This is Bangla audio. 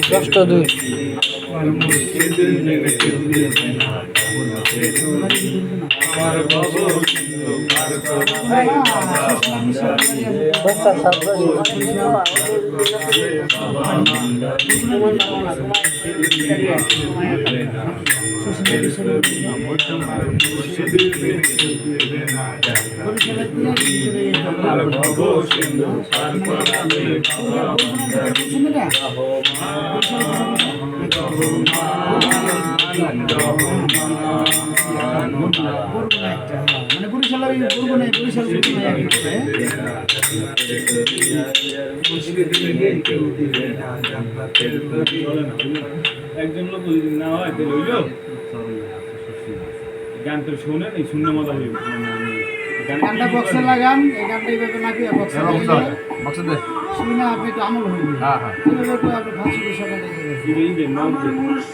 10টা 2 10টা মানে বরিশাল করবো না বরিশাল একজন লোক যদি না হয় তাহলে হইল গান তো শোনেন এই শূন্য মজা হইব গানটা বক্সে লাগান এই গানটা এইভাবে লাগিয়ে বক্সে শুনে আপনি তো আমল হইবে হ্যাঁ হ্যাঁ এইভাবে তো আপনি 500 টাকা দিয়ে দেবেন। এই যে নাম